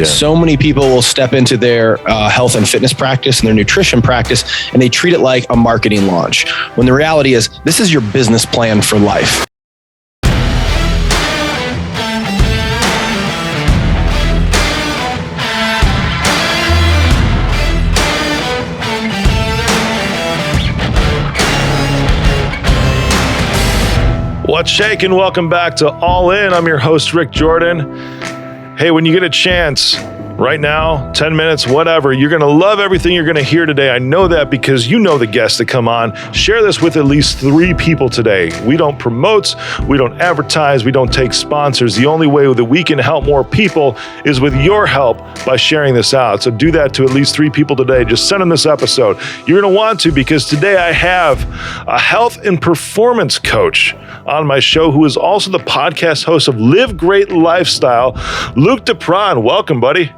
So many people will step into their health and fitness practice and their nutrition practice, and they treat it like a marketing launch, when the reality is this is your business plan for life. What's shaking? Welcome back to All In. I'm your host, Rick Jordan. Hey, when you get a chance, right now, 10 minutes, whatever, you're going to love everything you're going to hear today. I know that because you know the guests that come on. Share this with at least 3 people today. We don't promote, we don't advertise, we don't take sponsors. The only way that we can help more people is with your help by sharing this out. So do that to at least 3 people today. Just send them this episode. You're going to want to, because today I have a health and performance coach on my show who is also the podcast host of Live Great Lifestyle, Luke DePron. Welcome, buddy.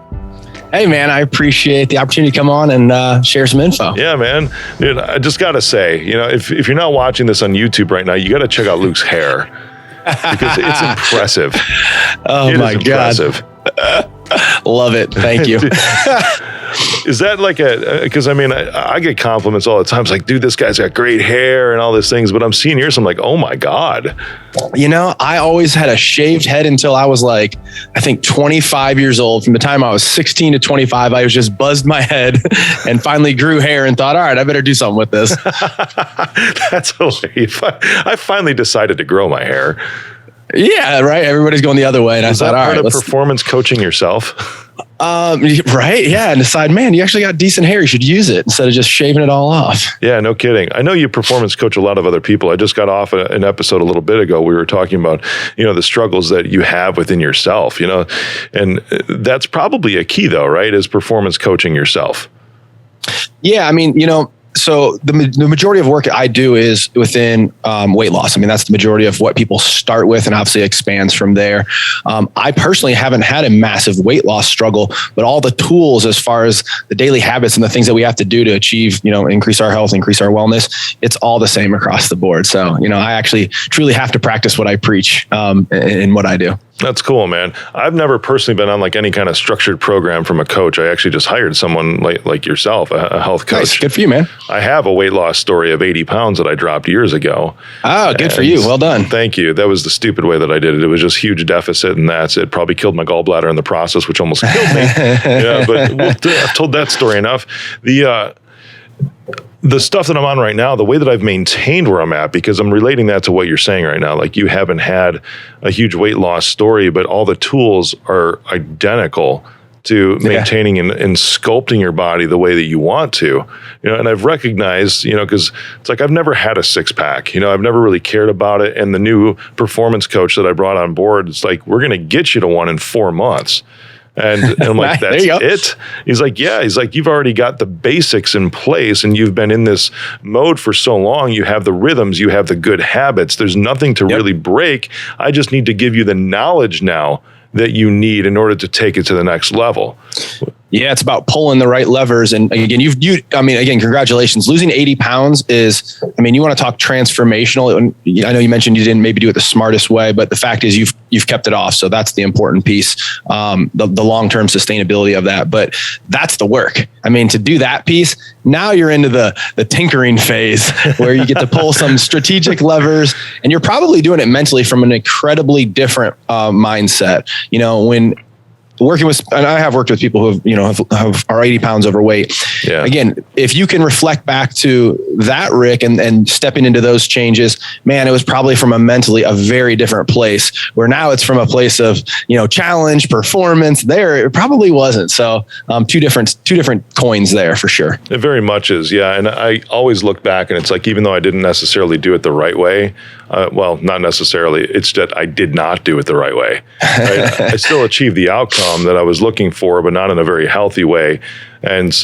Hey, man, I appreciate the opportunity to come on and share some info. Yeah, man. Dude, I just got to say, if you're not watching this on YouTube right now, you got to check out Luke's hair because it's impressive. Oh, my God. Love it. Thank you. Is that like because I get compliments all the time. It's like, dude, this guy's got great hair and all these things, but I'm seeing yours. I'm like, oh my God. I always had a shaved head until I was like, I think 25 years old. From the time I was 16 to 25, I was just buzzed my head and finally grew hair and thought, all right, I better do something with this. That's hilarious. I finally decided to grow my hair. Yeah, right. Everybody's going the other way. And I thought, all right, let's performance coaching yourself. Right. Yeah. And decide, man, you actually got decent hair. You should use it instead of just shaving it all off. Yeah, no kidding. I know you performance coach a lot of other people. I just got off an episode a little bit ago. We were talking about, the struggles that you have within yourself, and that's probably a key though, right? Is performance coaching yourself. Yeah. So the majority of work I do is within weight loss. That's the majority of what people start with, and obviously expands from there. I personally haven't had a massive weight loss struggle, but all the tools as far as the daily habits and the things that we have to do to achieve, increase our health, increase our wellness, it's all the same across the board. So, I actually truly have to practice what I preach in what I do. That's cool, man. I've never personally been on like any kind of structured program from a coach. I actually just hired someone like yourself, a health coach. Nice. Good for you, man. I have a weight loss story of 80 pounds that I dropped years ago. Oh, good for you. Well done. Thank you. That was the stupid way that I did it. It was just huge deficit, and that's it. Probably killed my gallbladder in the process, which almost killed me. Yeah, but I've told that story enough. The stuff that I'm on right now, the way that I've maintained where I'm at, because I'm relating that to what you're saying right now. Like, you haven't had a huge weight loss story, but all the tools are identical to maintaining and sculpting your body the way that you want to. And I've recognized, because it's like I've never had a 6-pack. I've never really cared about it. And the new performance coach that I brought on board, it's like, we're going to get you to one in 4 months. And I'm like, that's it? He's like, yeah. He's like, you've already got the basics in place and you've been in this mode for so long. You have the rhythms, you have the good habits. There's nothing to really break. I just need to give you the knowledge now that you need in order to take it to the next level. Yeah, it's about pulling the right levers. And again, congratulations. Losing 80 pounds is, you want to talk transformational. I know you mentioned you didn't maybe do it the smartest way, but the fact is you've kept it off. So that's the important piece, the long-term sustainability of that. But that's the work. To do that piece, now you're into the tinkering phase where you get to pull some strategic levers, and you're probably doing it mentally from an incredibly different mindset. When working with, and I have worked with people who are 80 pounds overweight. Yeah. Again, if you can reflect back to that, Rick, and stepping into those changes, man, it was probably from a very different place, where now it's from a place of, challenge, performance. There, it probably wasn't. So two different coins there for sure. It very much is. Yeah. And I always look back and it's like, even though I didn't necessarily do it the right way, well, not necessarily, it's that I did not do it the right way. Right? I still achieved the outcome that I was looking for, but not in a very healthy way. And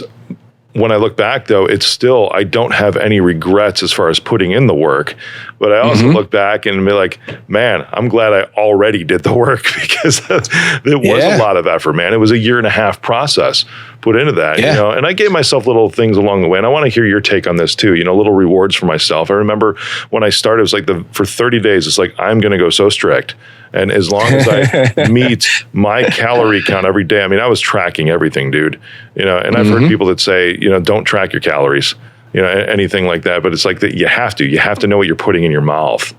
when I look back though, it's still, I don't have any regrets as far as putting in the work, But I also look back and be like, man, I'm glad I already did the work because it was a lot of effort, man. It was a 1.5-year process put into that, you know, and I gave myself little things along the way. And I want to hear your take on this too, you know, little rewards for myself. I remember when I started, it was like for 30 days, it's like, I'm going to go so strict. And as long as I meet my calorie count every day, I mean, I was tracking everything, dude, you know, and I've heard people that say, you know, don't track your calories, you know, anything like that. But it's like that you have to know what you're putting in your mouth,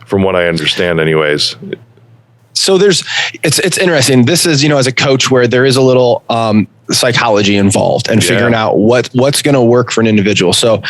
from what I understand anyways. So it's interesting. This is, you know, as a coach where there is a little psychology involved and figuring out what's going to work for an individual. So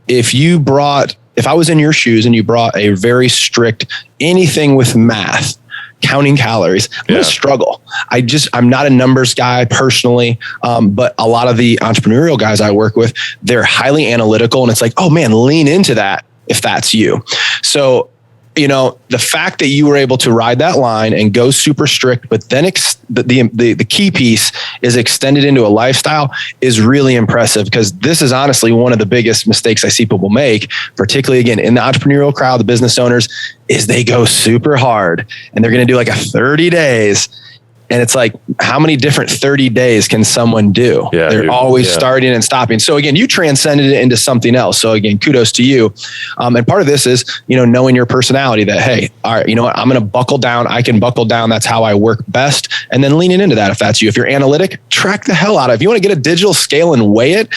if I was in your shoes and you brought a very strict anything with math, counting calories, I'm going to struggle. I'm not a numbers guy personally. But a lot of the entrepreneurial guys I work with, they're highly analytical, and it's like, oh man, lean into that if that's you. So, you know, the fact that you were able to ride that line and go super strict, but then the key piece is extended into a lifestyle is really impressive, because this is honestly one of the biggest mistakes I see people make, particularly again in the entrepreneurial crowd, the business owners, is they go super hard and they're going to do like a 30 days. And it's like, how many different 30 days can someone do? Yeah, they're always starting and stopping. So again, you transcended it into something else. So again, kudos to you. And part of this is, you know, knowing your personality that, hey, all right, you know what, I'm going to buckle down. I can buckle down. That's how I work best. And then leaning into that. If that's you, if you're analytic, track the hell out of it. If you want to get a digital scale and weigh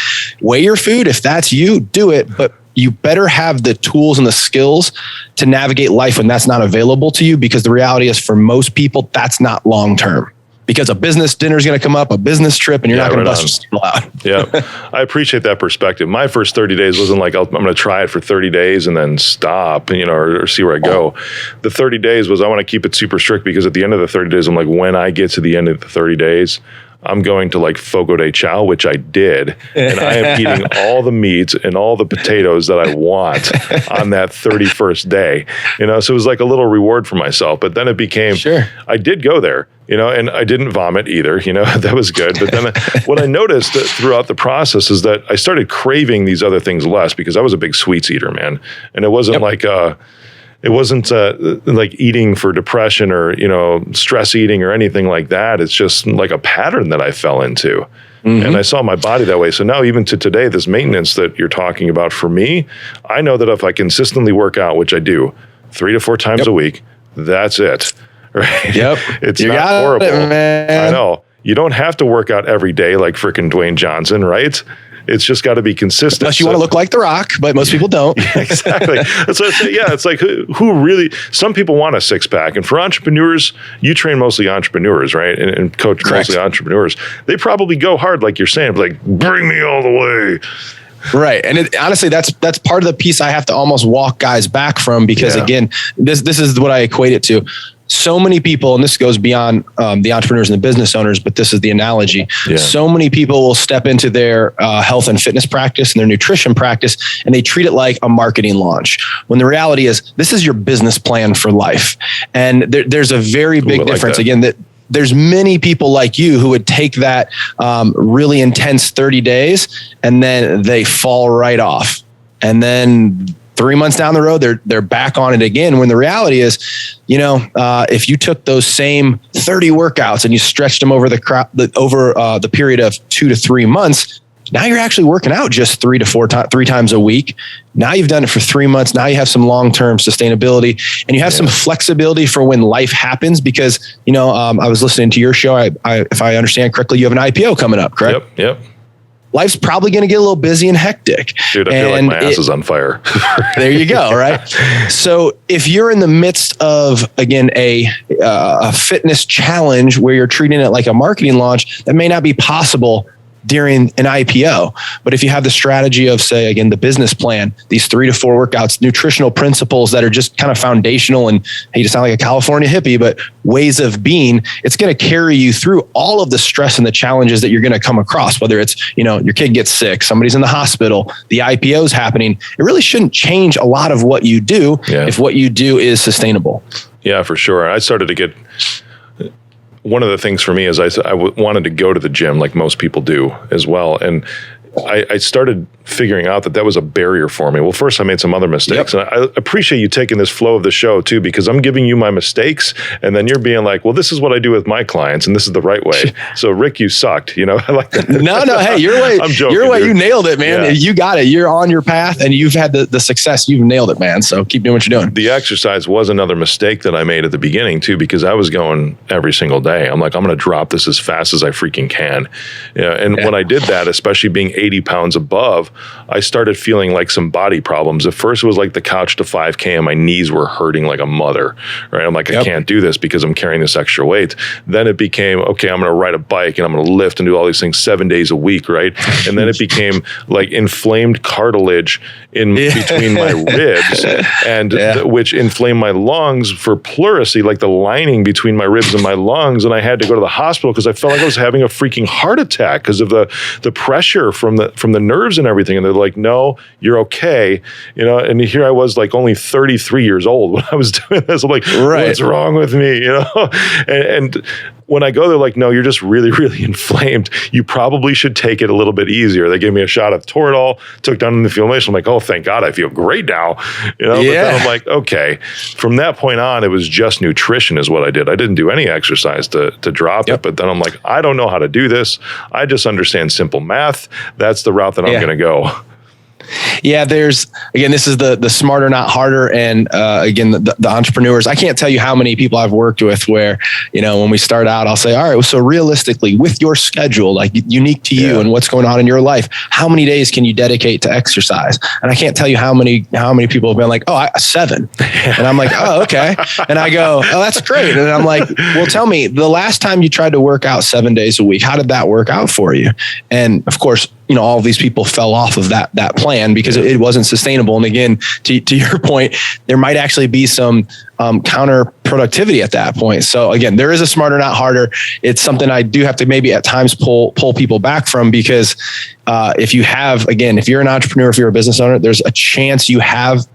your food. If that's you, do it. But you better have the tools and the skills to navigate life when that's not available to you, because the reality is for most people, that's not long-term, because a business dinner is going to come up, a business trip, and you're not going to bust your skill out. Yeah. I appreciate that perspective. My first 30 days wasn't like, I'm going to try it for 30 days and then stop, you know, or see where I go. The 30 days was, I want to keep it super strict, because at the end of the 30 days, I'm like, when I get to the end of the 30 days, I'm going to like Fogo de Chao, which I did. And I am eating all the meats and all the potatoes that I want on that 31st day. You know, so it was like a little reward for myself. But then it became, I did go there, you know, and I didn't vomit either, you know, that was good. But then what I noticed throughout the process is that I started craving these other things less, because I was a big sweets eater, man. And it wasn't like, it wasn't like eating for depression or, you know, stress eating or anything like that. It's just like a pattern that I fell into. And I saw my body that way. So now even to today, this maintenance that you're talking about, for me, I know that if I consistently work out, which I do 3 to 4 times a week, that's it. Right? It's not horrible. I know. You don't have to work out every day like freaking Dwayne Johnson, right? It's just got to be consistent. Unless you want to look like The Rock, but most people don't. Exactly. That's what I say. Yeah, it's like who really, some people want a 6-pack. And for entrepreneurs, you train mostly entrepreneurs, right? And coach mostly entrepreneurs. They probably go hard, like you're saying, like, bring me all the way. Right. And honestly, that's part of the piece I have to almost walk guys back from, because again, this is what I equate it to. So many people, and this goes beyond the entrepreneurs and the business owners, but this is the analogy. So many people will step into their health and fitness practice and their nutrition practice, and they treat it like a marketing launch, when the reality is this is your business plan for life. And there's a very big difference. Again, that there's many people like you who would take that really intense 30 days and then they fall right off. And then 3 months down the road, they're back on it again. When the reality is, you know, if you took those same 30 workouts and you stretched them over the period of 2 to 3 months, now you're actually working out just 3 times a week. Now you've done it for 3 months. Now you have some long-term sustainability, and you have some flexibility for when life happens. Because, you know, I was listening to your show. If I understand correctly, you have an IPO coming up, correct? Yep. Life's probably going to get a little busy and hectic. Dude, I feel like my ass is on fire. There you go. Right. So if you're in the midst of, again, a fitness challenge where you're treating it like a marketing launch, that may not be possible during an IPO. But if you have the strategy of, say, again, the business plan, these 3 to 4 workouts, nutritional principles that are just kind of foundational, and hey, you sound like a California hippie, but ways of being, it's going to carry you through all of the stress and the challenges that you're going to come across, whether it's, you know, your kid gets sick, somebody's in the hospital, the IPO is happening. It really shouldn't change a lot of what you do if what you do is sustainable. Yeah, for sure. I started to get, one of the things for me is I wanted to go to the gym like most people do as well. And I started figuring out that was a barrier for me. Well, first I made some other mistakes. Yep. And I appreciate you taking this flow of the show too, because I'm giving you my mistakes and then you're being like, well, this is what I do with my clients and this is the right way. So Rick, you sucked, I like that. No, hey, your way, I'm joking, your way, dude. you nailed it, man. Yeah. You got it. You're on your path and you've had the success. You've nailed it, man. So keep doing what you're doing. The exercise was another mistake that I made at the beginning too, because I was going every single day. I'm like, I'm going to drop this as fast as I freaking can. And when I did that, especially being 80 pounds above, I started feeling like some body problems. At first it was like the couch to 5K and my knees were hurting like a mother, right? I'm like, I can't do this because I'm carrying this extra weight. Then it became, okay, I'm going to ride a bike and I'm going to lift and do all these things 7 days a week, right? And then it became like inflamed cartilage in between my ribs and which inflamed my lungs for pleurisy, like the lining between my ribs and my lungs. And I had to go to the hospital because I felt like I was having a freaking heart attack because of the pressure from the nerves and everything. And they're like, no, you're okay. And here I was like only 33 years old when I was doing this. I'm like, what's wrong with me? And when I go, they're like, no, you're just really, really inflamed. You probably should take it a little bit easier. They gave me a shot of Toradol, took down the inflammation. I'm like, oh, thank God, I feel great now. But then I'm like, okay. From that point on, it was just nutrition is what I did. I didn't do any exercise to drop it. But then I'm like, I don't know how to do this. I just understand simple math. That's the route that I'm going to go. Yeah, this is the smarter, not harder. And again, the entrepreneurs, I can't tell you how many people I've worked with where, when we start out, I'll say, all right, well, so realistically with your schedule, like unique to you and what's going on in your life, how many days can you dedicate to exercise? And I can't tell you how many people have been like, 7. And I'm like, oh, okay. And I go, oh, that's great. And I'm like, well, tell me the last time you tried to work out 7 days a week, how did that work out for you? And of course, all of these people fell off of that plan because it wasn't sustainable. And again, to your point, there might actually be some counterproductivity at that point. So again, there is a smarter, not harder. It's something I do have to maybe at times pull people back from because if you're an entrepreneur, if you're a business owner, there's a chance you have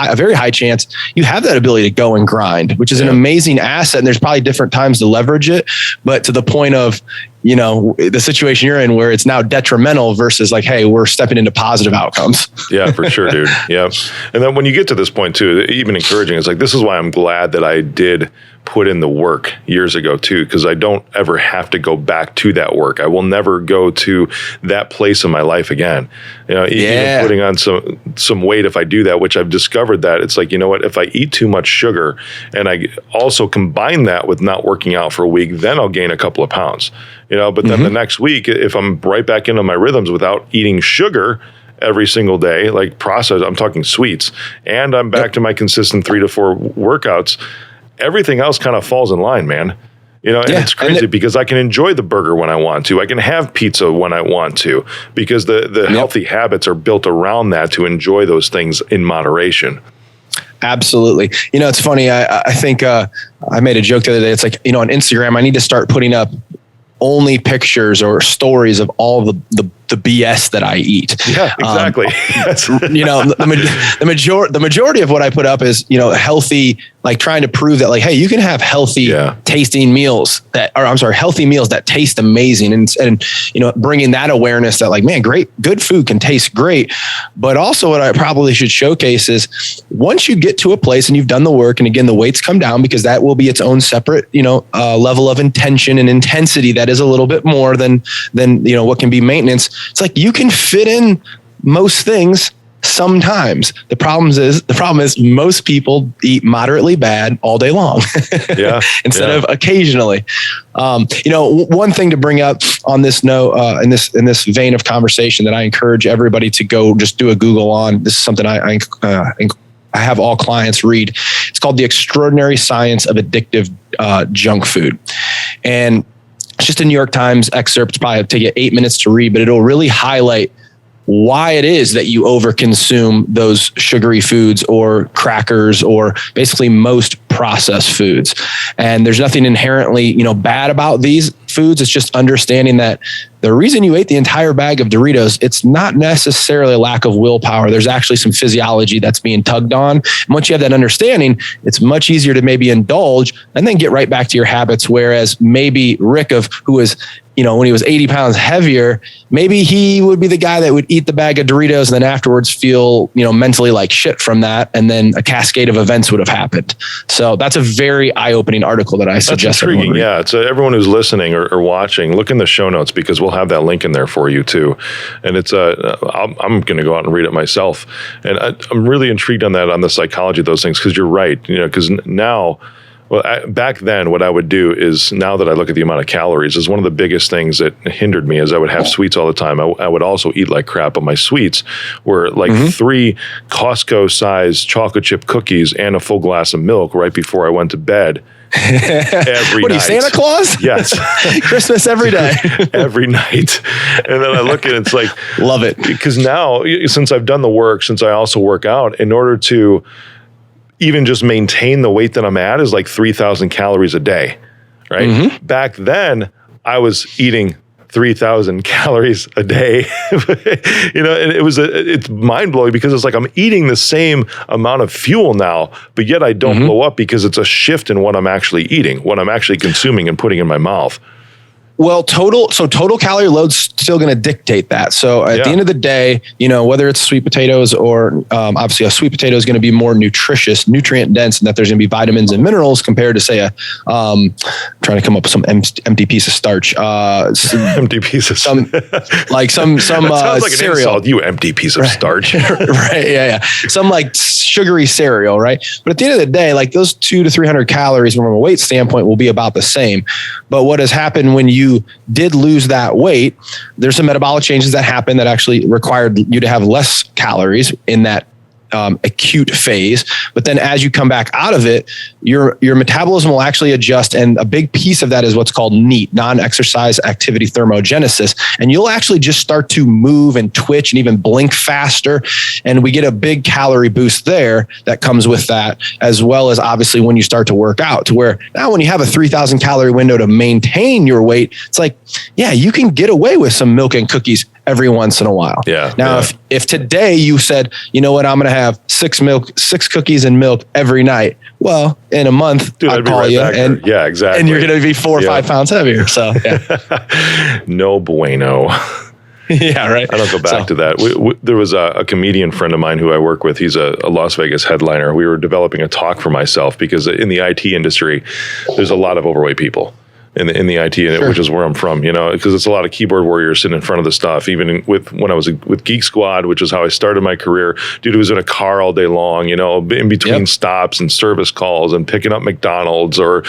a very high chance you have that ability to go and grind, which is an amazing asset. And there's probably different times to leverage it, but to the point of, the situation you're in where it's now detrimental versus like, hey, we're stepping into positive outcomes. Yeah, for sure, dude. Yeah. And then when you get to this point too, even encouraging, it's like, this is why I'm glad that I did put in the work years ago too, because I don't ever have to go back to that work. I will never go to that place in my life again. Even putting on some weight if I do that, which I've discovered that it's like, if I eat too much sugar and I also combine that with not working out for a week, then I'll gain a couple of pounds. But then the next week, if I'm right back into my rhythms without eating sugar every single day, like processed, I'm talking sweets, and I'm back to my consistent 3 to 4 workouts, everything else kind of falls in line, man. And it's crazy because I can enjoy the burger when I want to. I can have pizza when I want to because the healthy habits are built around that to enjoy those things in moderation. Absolutely. It's funny. I think I made a joke the other day. It's like, on Instagram, I need to start putting up only pictures or stories of all the BS that I eat. Yeah, exactly. The majority of what I put up is, healthy, like trying to prove that like, hey, you can have healthy tasting meals healthy meals that taste amazing. And, bringing that awareness that like, man, good food can taste great. But also what I probably should showcase is once you get to a place and you've done the work, and again, the weights come down because that will be its own separate, level of intention and intensity that is a little bit more than what can be maintenance. It's like you can fit in most things sometimes. The problem is most people eat moderately bad all day long instead of occasionally. One thing to bring up on this note, in this vein of conversation that I encourage everybody to go just do a Google on. This is something I have all clients read. It's called The Extraordinary Science of Addictive Junk Food. And it's just a New York Times excerpt. Probably take you 8 minutes to read, but it'll really highlight why it is that you overconsume those sugary foods or crackers or basically most processed foods. And there's nothing inherently, bad about these foods. It's just understanding that the reason you ate the entire bag of Doritos, it's not necessarily a lack of willpower. There's actually some physiology that's being tugged on. And once you have that understanding, it's much easier to maybe indulge and then get right back to your habits. Whereas maybe Rick who is when he was 80 pounds heavier, maybe he would be the guy that would eat the bag of Doritos and then afterwards feel, mentally like shit from that. And then a cascade of events would have happened. So that's a very eye-opening article that I suggest. That's intriguing. Yeah. It's everyone who's listening or watching, look in the show notes because we'll have that link in there for you too. And it's I'm going to go out and read it myself. And I'm really intrigued on that, on the psychology of those things, because you're right. Because now, back then, what I would do is, now that I look at the amount of calories, is one of the biggest things that hindered me is I would have sweets all the time. I would also eat like crap, but my sweets were like 3 Costco-sized chocolate chip cookies and a full glass of milk right before I went to bed. Every what night. Are you, Santa Claus? Yes. Christmas every day. Every night. And then I look at it, it's like, love it. Because now, since I've done the work, since I also work out, in order to even just maintain the weight that I'm at is like 3,000 calories a day, right? Back then, I was eating 3,000 calories a day, and it's mind blowing because it's like I'm eating the same amount of fuel now, but yet I don't blow up because it's a shift in what I'm actually eating, what I'm actually consuming and putting in my mouth. Well, total calorie load's still going to dictate that. So at the end of the day, whether it's sweet potatoes or obviously a sweet potato is going to be more nutritious, nutrient dense, and that there's going to be vitamins and minerals compared to say trying to come up with some empty piece of starch. Empty piece of some like sounds like cereal. An insult, you empty piece of starch. Right. Yeah. Some like sugary cereal. Right. But at the end of the day, like those 200 to 300 calories from a weight standpoint will be about the same. But what has happened when you did lose that weight, there's some metabolic changes that happen that actually required you to have less calories in that acute phase. But then as you come back out of it, your metabolism will actually adjust. And a big piece of that is what's called NEAT, non-exercise activity thermogenesis. And you'll actually just start to move and twitch and even blink faster. And we get a big calorie boost there that comes with that, as well as obviously when you start to work out, to where now when you have a 3,000 calorie window to maintain your weight, it's like, yeah, you can get away with some milk and cookies every once in a while. Yeah. Now, if today you said, you know what, I'm going to have 6 cookies and milk every night. Well, in a month, I'll call you and yeah, exactly. And you're going to be 4 or 5 pounds heavier. So yeah. No bueno. Yeah, right. I don't go back to that. There was a comedian friend of mine who I work with. He's a Las Vegas headliner. We were developing a talk for myself because in the IT industry, there's a lot of overweight people. In the IT, which is where I'm from, because it's a lot of keyboard warriors sitting in front of the stuff. Even when I was with Geek Squad, which is how I started my career, dude was in a car all day long, in between stops and service calls and picking up McDonald's or,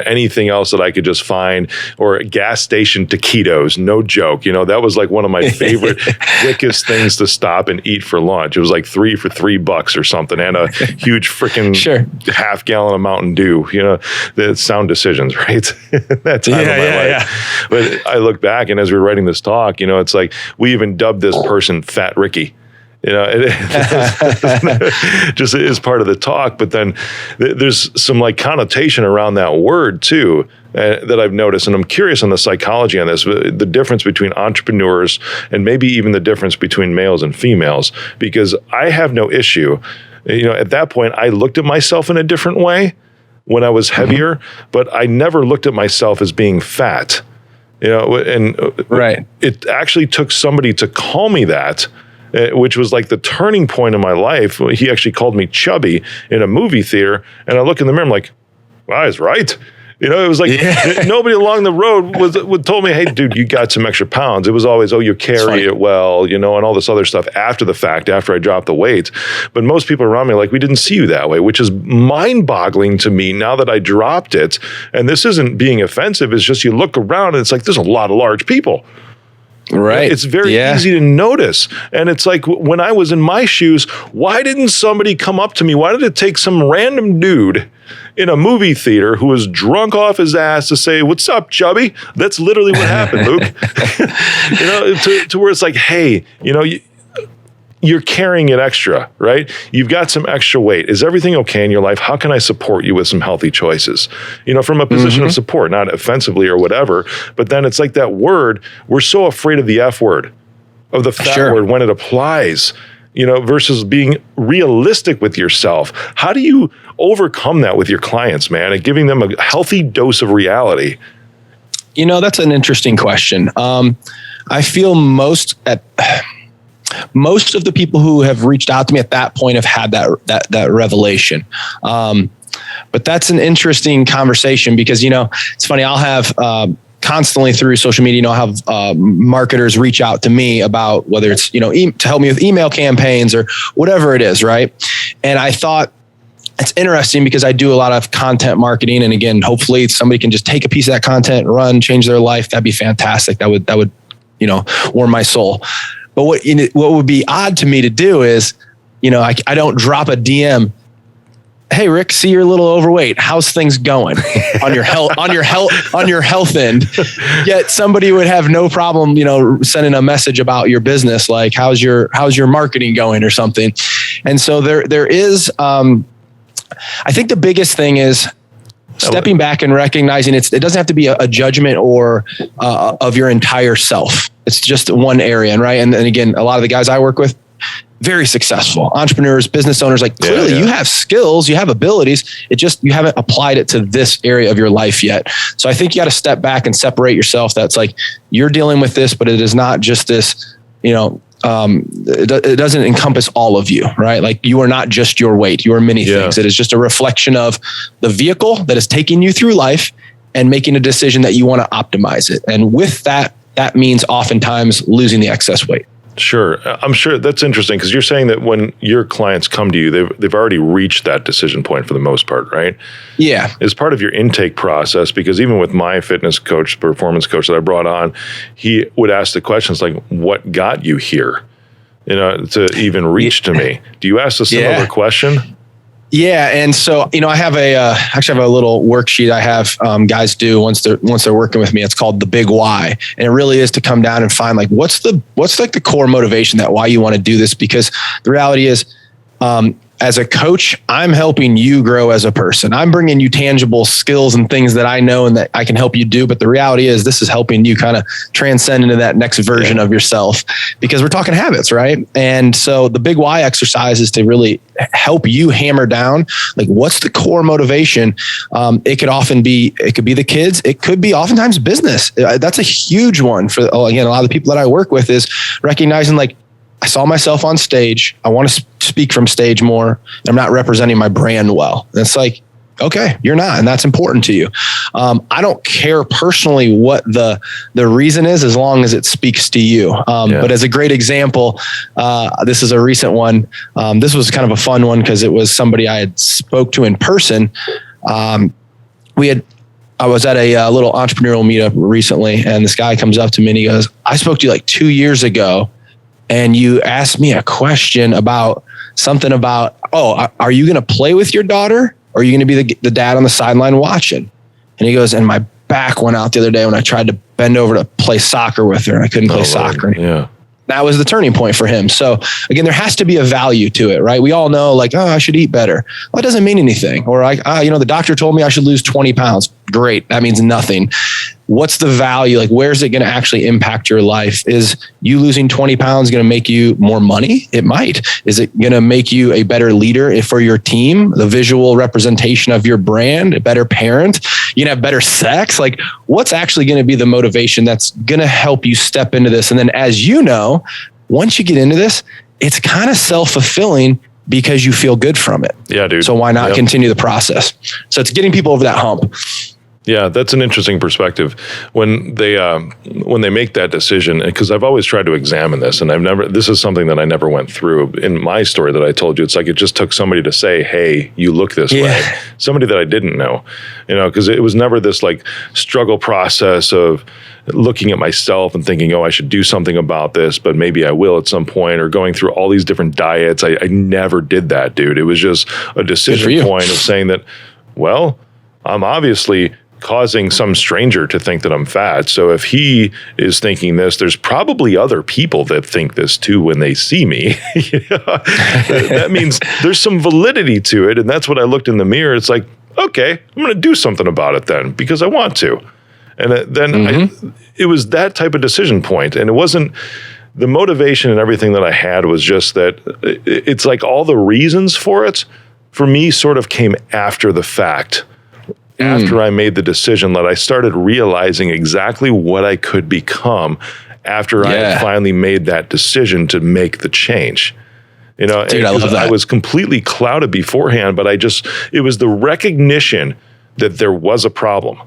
anything else that I could just find, or a gas station taquitos. No joke. That was like one of my favorite, quickest things to stop and eat for lunch. It was like 3 for $3 or something, and a huge freaking half gallon of Mountain Dew. The sound decisions, right? That time of my life. But I look back, and as we were writing this talk, it's like we even dubbed this person Fat Ricky. It just is part of the talk. But then there's some like connotation around that word too that I've noticed, and I'm curious on the psychology on this, the difference between entrepreneurs and maybe even the difference between males and females, because I have no issue. At that point, I looked at myself in a different way when I was heavier, but I never looked at myself as being fat, and it actually took somebody to call me that, which was like the turning point in my life. He actually called me chubby in a movie theater, and I look in the mirror, I'm like, wow, he's right. It was like nobody along the road would told me, hey, dude, you got some extra pounds. It was always, oh, you carry it well, and all this other stuff after the fact, after I dropped the weight. But most people around me are like, we didn't see you that way, which is mind-boggling to me now that I dropped it. And this isn't being offensive. It's just you look around and it's like, there's a lot of large people. Right. It's very easy to notice. And it's like when I was in my shoes, why didn't somebody come up to me? Why did it take some random dude in a movie theater who was drunk off his ass to say, what's up, chubby? That's literally what happened, Luke. To where it's like, hey, you're carrying it extra, right? You've got some extra weight. Is everything okay in your life? How can I support you with some healthy choices? From a position of support, not offensively or whatever. But then it's like that word, we're so afraid of the F word, of the fat word when it applies, versus being realistic with yourself. How do you overcome that with your clients, man, and giving them a healthy dose of reality? That's an interesting question. I feel most of the people who have reached out to me at that point have had that revelation. But that's an interesting conversation because, it's funny. I'll have, constantly through social media, I'll have marketers reach out to me about whether it's, to help me with email campaigns or whatever it is. Right. And I thought it's interesting because I do a lot of content marketing. And again, hopefully somebody can just take a piece of that content, change their life. That'd be fantastic. That would, warm my soul. But what would be odd to me to do is, I don't drop a DM. Hey, Rick, see you're a little overweight. How's things going on your health end? Yet somebody would have no problem, sending a message about your business, like how's your marketing going or something. And so there is, I think the biggest thing is stepping back and recognizing it doesn't have to be a judgment or of your entire self. It's just one area. And right. And again, a lot of the guys I work with, very successful entrepreneurs, business owners, like clearly you have skills, you have abilities. It just, you haven't applied it to this area of your life yet. So I think you got to step back and separate yourself. That's like, you're dealing with this, but it is not just this, it doesn't encompass all of you, right? Like you are not just your weight, you are many things. It is just a reflection of the vehicle that is taking you through life and making a decision that you want to optimize it. And with that means oftentimes losing the excess weight. Sure. I'm sure that's interesting because you're saying that when your clients come to you, they've already reached that decision point for the most part, right? Yeah. As part of your intake process, because even with my fitness coach, performance coach that I brought on, he would ask the questions like, what got you here? To even reach to me. Do you ask a similar question? Yeah. And so, I have actually have a little worksheet I have guys do once they're working with me. It's called the big why. And it really is to come down and find like, what's like the core motivation that why you want to do this? Because the reality is, as a coach, I'm helping you grow as a person. I'm bringing you tangible skills and things that I know and that I can help you do. But the reality is this is helping you kind of transcend into that next version of yourself because we're talking habits, right? And so the big why exercise is to really help you hammer down, like what's the core motivation? It could be the kids. It could be oftentimes business. That's a huge one for, again, a lot of the people that I work with is recognizing like, I saw myself on stage. I want to speak from stage more. I'm not representing my brand well. And it's like, okay, you're not, and that's important to you. I don't care personally what the reason is, as long as it speaks to you. But as a great example, this is a recent one. This was kind of a fun one because it was somebody I had spoke to in person. I was at a little entrepreneurial meetup recently, and this guy comes up to me and he goes, I spoke to you like 2 years ago. And you asked me a question about something about, are you going to play with your daughter? Or are you going to be the dad on the sideline watching? And he goes, and my back went out the other day when I tried to bend over to play soccer with her. And I couldn't play soccer anymore. Yeah. That was the turning point for him. So again, there has to be a value to it, right? We all know like, I should eat better. Well, it doesn't mean anything. Or the doctor told me I should lose 20 pounds. Great. That means nothing. What's the value? Like, where's it going to actually impact your life? Is you losing 20 pounds going to make you more money? It might. Is it going to make you a better leader for your team? The visual representation of your brand, a better parent? You can have better sex? Like, what's actually going to be the motivation that's going to help you step into this? And then as you know, once you get into this, it's kind of self-fulfilling because you feel good from it. Yeah, dude. So why not continue the process? So it's getting people over that hump. Yeah, that's an interesting perspective when they make that decision. Because I've always tried to examine this, and this is something that I never went through in my story that I told you. It's like it just took somebody to say, "Hey, you look this way." Somebody that I didn't know, because it was never this like struggle process of looking at myself and thinking, "Oh, I should do something about this," but maybe I will at some point, or going through all these different diets. I never did that, dude. It was just a decision point of saying that, well, I'm obviously causing some stranger to think that I'm fat. So if he is thinking this, there's probably other people that think this too when they see me. That means there's some validity to it. And that's what I looked in the mirror. It's like, okay, I'm going to do something about it then because I want to. And then it was that type of decision point. And it wasn't the motivation and everything that I had was just that it's like all the reasons for it for me sort of came after the fact. after I made the decision that I started realizing exactly what I could become after I had finally made that decision to make the change. You know, dude, I love that. I was completely clouded beforehand, but it was the recognition that there was a problem.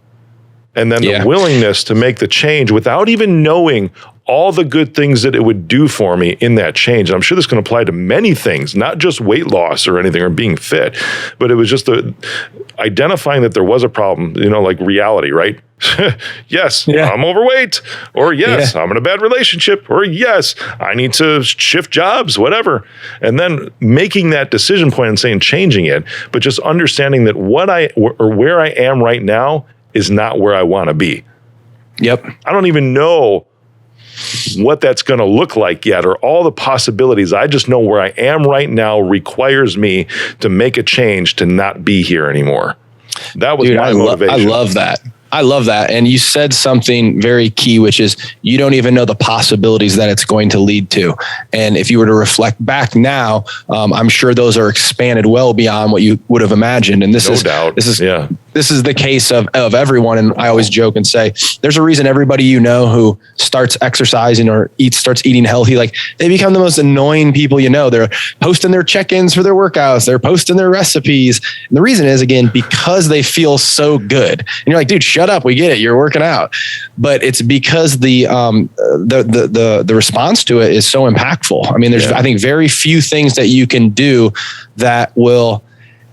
And then the willingness to make the change without even knowing all the good things that it would do for me in that change. And I'm sure this can apply to many things, not just weight loss or anything or being fit, but it was just identifying that there was a problem, you know, like reality, right? Yes, I'm overweight, or yes, I'm in a bad relationship, or yes, I need to shift jobs, whatever. And then making that decision point and saying, changing it, but just understanding that where I am right now is not where I want to be. Yep. I don't even know what that's going to look like yet, or all the possibilities. I just know where I am right now requires me to make a change to not be here anymore. That was my motivation. I love that. I love that. And you said something very key, which is you don't even know the possibilities that it's going to lead to. And if you were to reflect back now, I'm sure those are expanded well beyond what you would have imagined. And this is the case of everyone. And I always joke and say, there's a reason everybody you know who starts exercising or starts eating healthy, like they become the most annoying people you know. They're posting their check-ins for their workouts. They're posting their recipes. And the reason is, again, because they feel so good. And you're like, dude, shut up. We get it. You're working out. But it's because the response to it is so impactful. I mean, there's, I think, very few things that you can do that will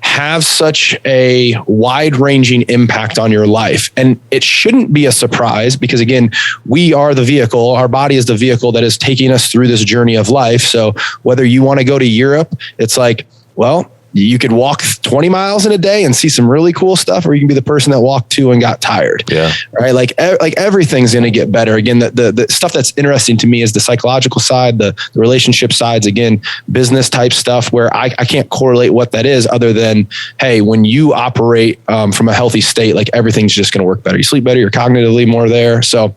have such a wide-ranging impact on your life. And it shouldn't be a surprise because, again, we are the vehicle. Our body is the vehicle that is taking us through this journey of life. So whether you want to go to Europe, it's like, well, you could walk 20 miles in a day and see some really cool stuff, or you can be the person that walked 2 and got tired. Yeah. Right. Like everything's going to get better. Again, the stuff that's interesting to me is the psychological side, the relationship sides, again, business type stuff where I can't correlate what that is other than, hey, when you operate from a healthy state, like everything's just going to work better. You sleep better, you're cognitively more there. So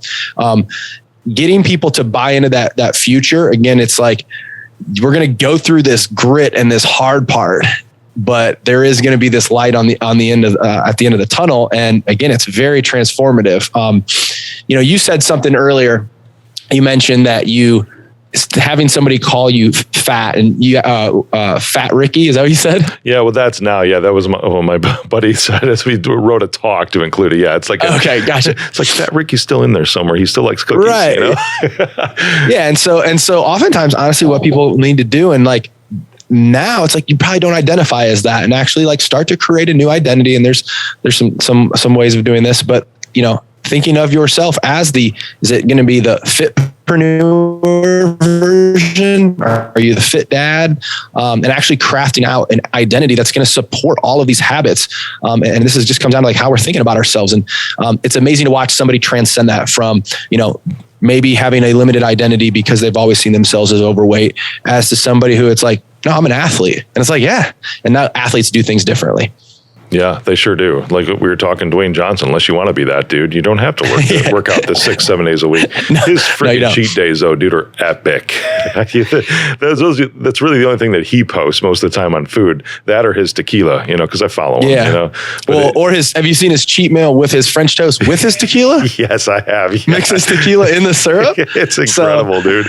getting people to buy into that future, again, it's like, we're going to go through this grit and this hard part, but there is going to be this light on the end of at the end of the tunnel. And again, it's very transformative. You said something earlier. You mentioned that having somebody call you fat and Fat Ricky, is that what you said? Yeah, well, that's now. Yeah, that was my buddy said as we wrote a talk to include it. Yeah, it's like okay, gotcha. It's like Fat Ricky's still in there somewhere. He still likes cookies, right? You know? Yeah, and so oftentimes, honestly, what people need to do, and like now, it's like you probably don't identify as that, and actually like start to create a new identity. And there's some ways of doing this, but thinking of yourself as is it going to be the fitpreneur version? Are you the fit dad? And actually crafting out an identity that's going to support all of these habits. And this just comes down to like how we're thinking about ourselves. And it's amazing to watch somebody transcend that from, maybe having a limited identity because they've always seen themselves as overweight, as to somebody who it's like, no, I'm an athlete. And it's like, yeah. And now athletes do things differently. Yeah, they sure do. Like we were talking Dwayne Johnson, unless you want to be the dude, you don't have to work out the 6-7 days a week. His freaking cheat days, though, dude, are epic. That's really the only thing that he posts most of the time on food. That or his tequila, because I follow him. Yeah. Have you seen his cheat meal with his French toast with his tequila? Yes, I have. Yeah. Mix his tequila in the syrup. It's incredible, dude.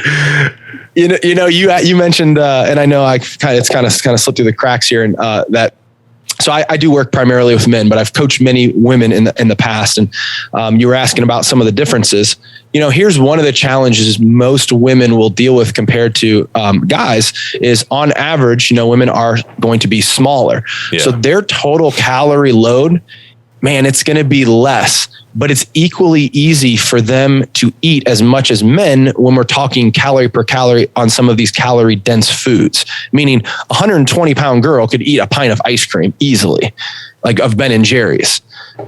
You mentioned, and I know it's kind of slipped through the cracks here, and that. So I do work primarily with men, but I've coached many women in the past. And you were asking about some of the differences. Here's one of the challenges most women will deal with compared to guys is on average, women are going to be smaller. Yeah. So their total calorie load, man, it's going to be less. But it's equally easy for them to eat as much as men when we're talking calorie per calorie on some of these calorie dense foods, meaning a 120-pound girl could eat a pint of ice cream easily, like of Ben & Jerry's.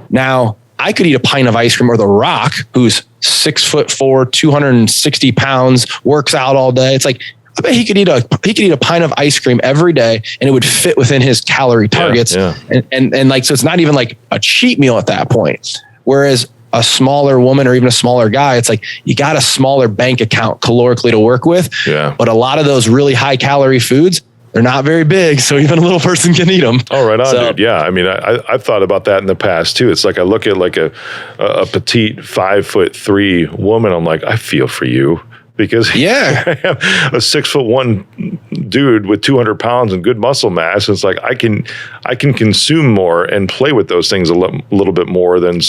Now, I could eat a pint of ice cream, or The Rock, who's 6'4", 260 pounds, works out all day. It's like, I bet he could eat a pint of ice cream every day and it would fit within his calorie targets. Yeah. And like, so it's not even like a cheat meal at that point. Whereas a smaller woman or even a smaller guy, it's like you got a smaller bank account calorically to work with. Yeah. But a lot of those really high calorie foods, they're not very big, so even a little person can eat them. Oh, right on, dude. Yeah, I mean, I've thought about that in the past too. It's like I look at like a petite 5'3" woman. I'm like, I feel for you. Because I am a 6'1" dude with 200 pounds and good muscle mass. It's like I can consume more and play with those things a little bit more than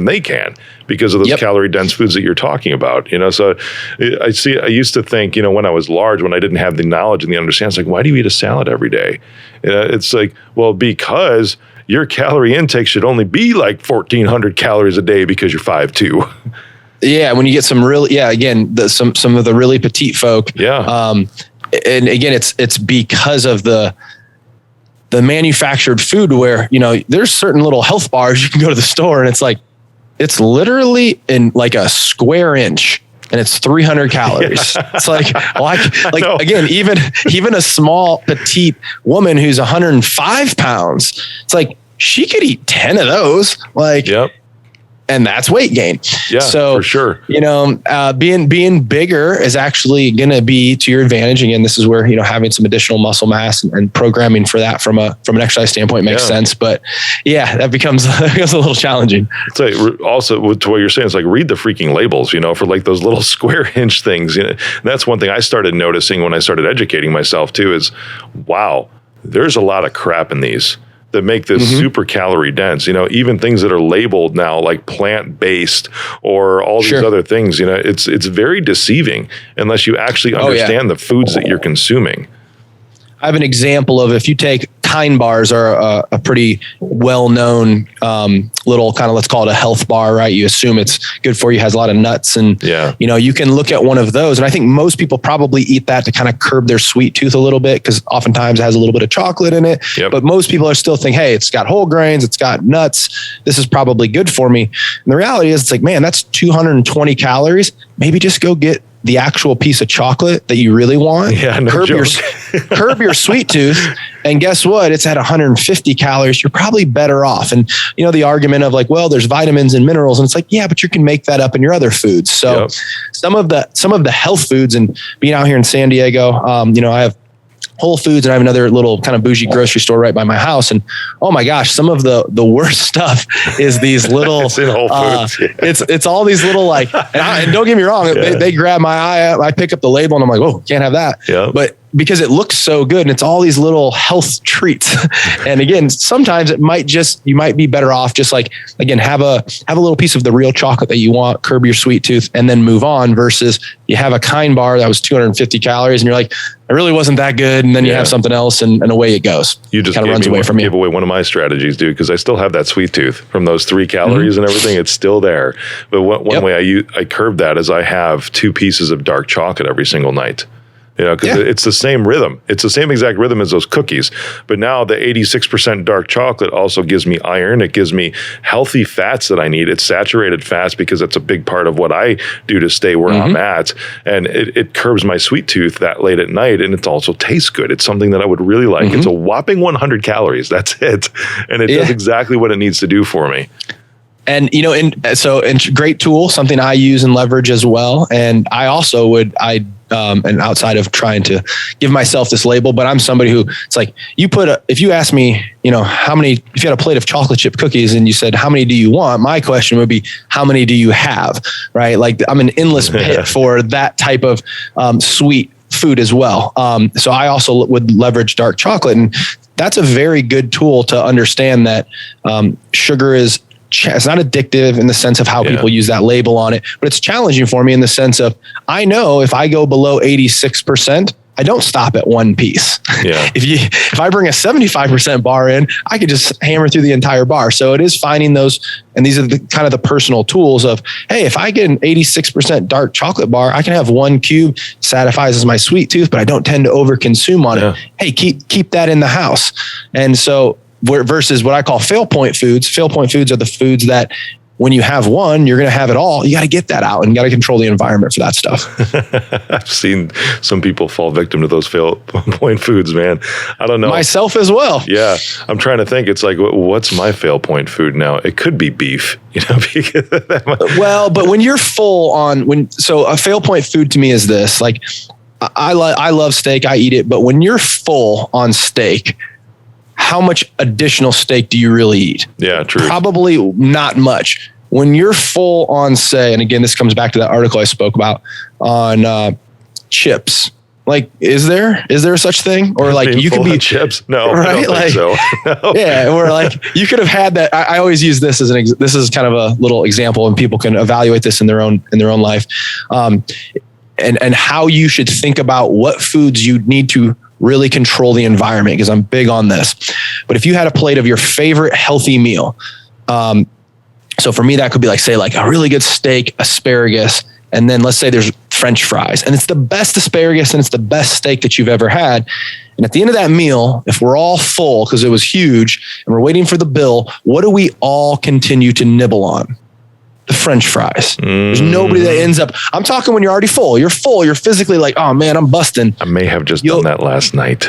they can because of those calorie dense foods that you're talking about. So I used to think, when I was large, when I didn't have the knowledge and the understanding, it's like, why do you eat a salad every day? It's like, well, because your calorie intake should only be like 1,400 calories a day because you're 5'2". Yeah, when you get some really, again, some of the really petite folk. Yeah. And again, it's because of the manufactured food where, there's certain little health bars you can go to the store and it's literally in like a square inch and it's 300 calories. Yeah. It's like, no. Again, even a small petite woman who's 105 pounds, it's like she could eat 10 of those. Yep. And that's weight gain. Yeah, so, for sure. Being bigger is actually going to be to your advantage. Again, this is where, having some additional muscle mass and programming for that from an exercise standpoint makes sense. But that becomes a little challenging. It's like also to what you're saying, it's like read the freaking labels, for like those little square inch things. That's one thing I started noticing when I started educating myself too is, wow, there's a lot of crap in these that make this super calorie dense, even things that are labeled now like plant-based or all these other things, it's very deceiving unless you actually understand the foods that you're consuming. I have an example of if you take Kind bars are a pretty well-known little kind of, let's call it a health bar, right? You assume it's good for you, has a lot of nuts and, you can look at one of those. And I think most people probably eat that to kind of curb their sweet tooth a little bit because oftentimes it has a little bit of chocolate in it. Yep. But most people are still thinking, hey, it's got whole grains, it's got nuts. This is probably good for me. And the reality is it's like, man, that's 220 calories. Maybe just go get the actual piece of chocolate that you really want. Yeah, no curb your sweet tooth. And guess what? It's at 150 calories. You're probably better off. And the argument of like, well, there's vitamins and minerals. And it's like, yeah, but you can make that up in your other foods. So some of the health foods and being out here in San Diego, I have Whole Foods and I have another little kind of bougie grocery store right by my house. And oh my gosh, some of the worst stuff is these little, it's in Whole Foods. It's all these little and don't get me wrong, they grab my eye, I pick up the label and I'm like, oh, can't have that. Yeah. But because it looks so good and it's all these little health treats. And again, sometimes you might be better off just like, again, have a little piece of the real chocolate that you want, curb your sweet tooth and then move on versus you have a Kind bar that was 250 calories and you're like, it really wasn't that good. And then you have something else and away it goes. You just kind of runs away from you. Gave away one of my strategies, dude, because I still have that sweet tooth from those 3 calories and everything. It's still there. But one way I curb that is I have 2 pieces of dark chocolate every single night. Because it's the same rhythm. It's the same exact rhythm as those cookies. But now the 86% dark chocolate also gives me iron. It gives me healthy fats that I need. It's saturated fats because it's a big part of what I do to stay where I'm at. And it curbs my sweet tooth that late at night. And it also tastes good. It's something that I would really like. It's a whopping 100 calories. That's it. And it does exactly what it needs to do for me. And, and great tool, something I use and leverage as well. And I also and outside of trying to give myself this label, but I'm somebody who it's like if you ask me, if you had a plate of chocolate chip cookies and you said, how many do you want? My question would be, how many do you have? Right. Like I'm an endless pit for that type of sweet food as well. So I also would leverage dark chocolate, and that's a very good tool to understand that sugar is it's not addictive in the sense of how people use that label on it, but it's challenging for me in the sense of I know if I go below 86%, I don't stop at one piece. Yeah. If I bring a 75% bar in, I could just hammer through the entire bar. So it is finding those, and these are the kind of the personal tools of, hey, if I get an 86% dark chocolate bar, I can have 1 cube, satisfies my sweet tooth, but I don't tend to overconsume on it. Hey, keep that in the house. And so versus what I call fail point foods. Fail point foods are the foods that when you have one, you're going to have it all. You got to get that out and you got to control the environment for that stuff. I've seen some people fall victim to those fail point foods, man. I don't know. Myself as well. Yeah. I'm trying to think. It's like, what's my fail point food now? It could be beef, Well, but when you're full on, so a fail point food to me is this, like, I love steak. I eat it. But when you're full on steak, how much additional steak do you really eat? Yeah, true. Probably not much. When you're full on, say, and again, this comes back to that article I spoke about on chips. Like, is there such thing? Or like you could be chips? No, right? I don't think so. No. Yeah, or like you could have had that. I always use this as this is kind of a little example, and people can evaluate this in their own life, and how you should think about what foods you need to really control the environment. Because I'm big on this. But if you had a plate of your favorite healthy meal, so for me that could be like, say, like a really good steak, asparagus, and then let's say there's French fries, and it's the best asparagus and it's the best steak that you've ever had. And at the end of that meal, if we're all full because it was huge and we're waiting for the bill, what do we all continue to nibble on? The French fries. There's nobody that ends up, I'm talking when you're already full. You're full. You're physically like, oh man, I'm busting. I may have just done that last night.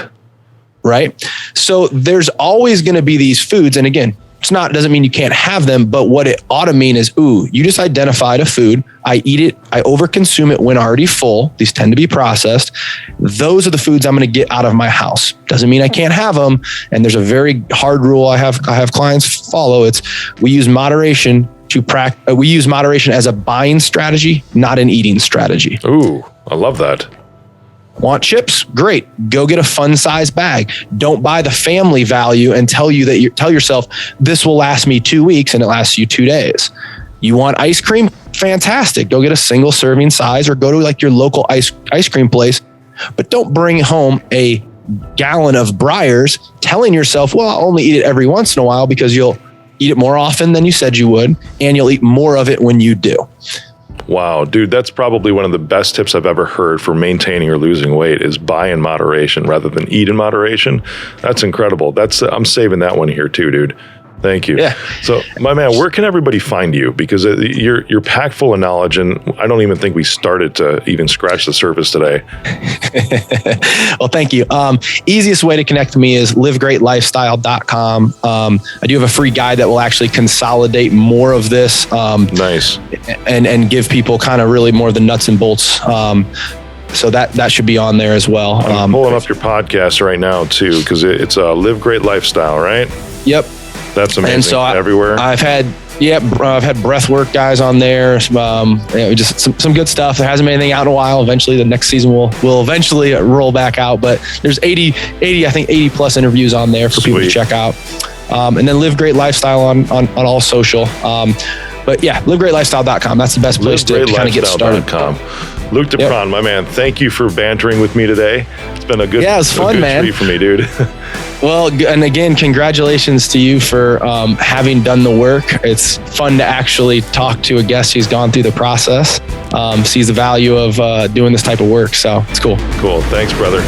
Right? So there's always going to be these foods. And again, doesn't mean you can't have them, but what it ought to mean is, you just identified a food. I eat it. I overconsume it when already full. These tend to be processed. Those are the foods I'm going to get out of my house. Doesn't mean I can't have them. And there's a very hard rule I have clients follow. We use moderation we use moderation as a buying strategy, not an eating strategy. Ooh, I love that. Want chips? Great. Go get a fun size bag. Don't buy the family value and tell yourself this will last me 2 weeks and it lasts you 2 days. You want ice cream? Fantastic. Go get a single serving size or go to like your local ice cream place, but don't bring home a gallon of Breyers telling yourself, well, I'll only eat it every once in a while, because you'll eat it more often than you said you would, and you'll eat more of it when you do. Wow, dude, that's probably one of the best tips I've ever heard for maintaining or losing weight is buy in moderation rather than eat in moderation. That's incredible. I'm saving that one here too, dude. Thank you. Yeah. So, my man, where can everybody find you? Because you're packed full of knowledge, and I don't even think we started to even scratch the surface today. Well, thank you. Easiest way to connect with me is livegreatlifestyle.com. I do have a free guide that will actually consolidate more of this. Nice. And give people kind of really more of the nuts and bolts. So that should be on there as well. I'm pulling up your podcast right now too, because it's a Live Great Lifestyle, right? Yep. That's amazing. And so everywhere. I've had breath work guys on there. Just some good stuff. There hasn't been anything out in a while. Eventually the next season will eventually roll back out, but there's 80 plus interviews on there for people to check out. And then Live Great Lifestyle on all social. But yeah, livegreatlifestyle.com. That's the best place to kind of get started. Luke DePron, my man, thank you for bantering with me today. It's been a good, it was fun, man. Treat for me, dude. Well, and again, congratulations to you for having done the work. It's fun to actually talk to a guest who's gone through the process, sees the value of doing this type of work. So it's cool. Cool. Thanks, brother.